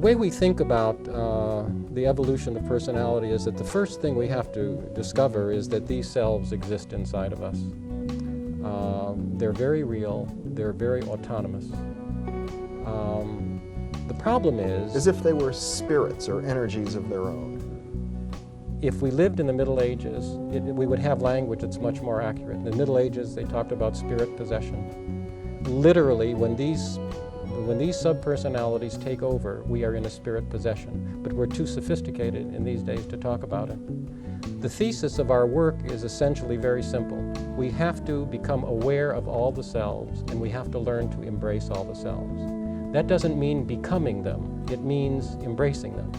way we think about the evolution of personality is that the first thing we have to discover is that these selves exist inside of us. They're very real, they're very autonomous. The problem is... As if they were spirits or energies of their own. If we lived in the Middle Ages, we would have language that's much more accurate. In the Middle Ages, they talked about spirit possession. Literally, when these subpersonalities take over, we are in a spirit possession. But we're too sophisticated in these days to talk about it. The thesis of our work is essentially very simple. We have to become aware of all the selves, and we have to learn to embrace all the selves. That doesn't mean becoming them, it means embracing them.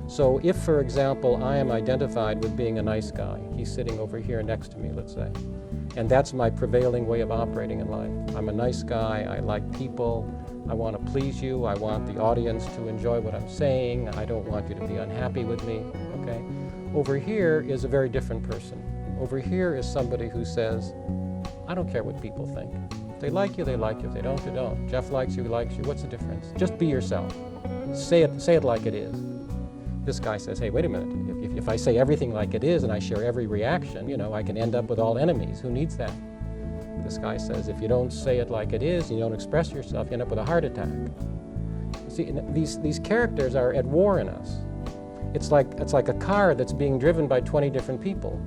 So if, for example, I am identified with being a nice guy, he's sitting over here next to me, let's say, and that's my prevailing way of operating in life. I'm a nice guy, I like people, I want to please you, I want the audience to enjoy what I'm saying, I don't want you to be unhappy with me, okay? Over here is a very different person. Over here is somebody who says, I don't care what people think. If they like you, they like you. If they don't, they don't. Jeff likes you, he likes you. What's the difference? Just be yourself. Say it like it is. This guy says, hey, wait a minute. If I say everything like it is and I share every reaction, you know, I can end up with all enemies. Who needs that? This guy says, if you don't say it like it is and you don't express yourself, you end up with a heart attack. See, these characters are at war in us. It's like a car that's being driven by 20 different people.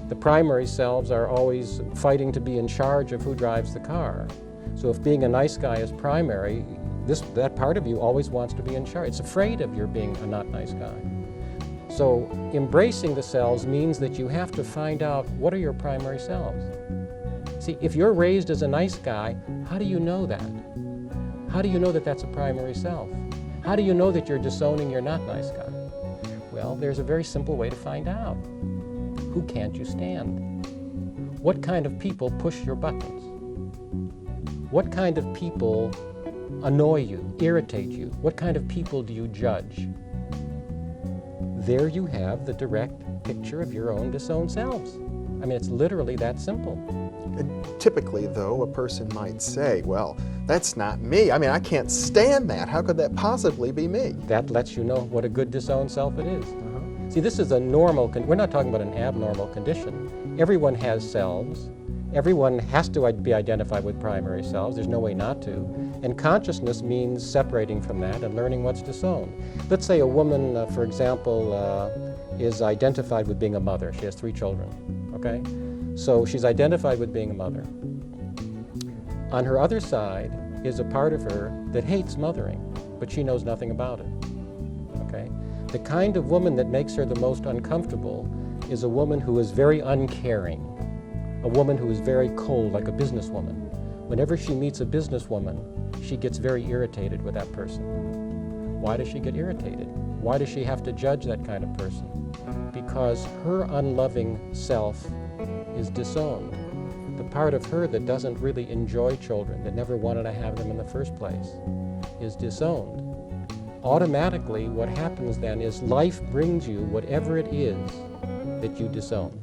The primary selves are always fighting to be in charge of who drives the car. So if being a nice guy is primary, that part of you always wants to be in charge. It's afraid of your being a not nice guy. So embracing the selves means that you have to find out what are your primary selves. See, if you're raised as a nice guy, how do you know that? How do you know that that's a primary self? How do you know that you're disowning your not nice guy? Well, there's a very simple way to find out. Who can't you stand? What kind of people push your buttons? What kind of people annoy you, irritate you? What kind of people do you judge? There you have the direct picture of your own disowned selves. I mean, it's literally that simple. Typically, though, a person might say, well, that's not me. I mean, I can't stand that. How could that possibly be me? That lets you know what a good disowned self it is. See, this is a normal, we're not talking about an abnormal condition. Everyone has selves. Everyone has to be identified with primary selves. There's no way not to. And consciousness means separating from that and learning what's disowned. Let's say a woman, for example, is identified with being a mother. She has 3 children, okay? So she's identified with being a mother. On her other side is a part of her that hates mothering, but she knows nothing about it, okay? The kind of woman that makes her the most uncomfortable is a woman who is very uncaring, a woman who is very cold, like a businesswoman. Whenever she meets a businesswoman, she gets very irritated with that person. Why does she get irritated? Why does she have to judge that kind of person? Because her unloving self is disowned. The part of her that doesn't really enjoy children, that never wanted to have them in the first place, is disowned. Automatically, what happens then is life brings you whatever it is that you disown.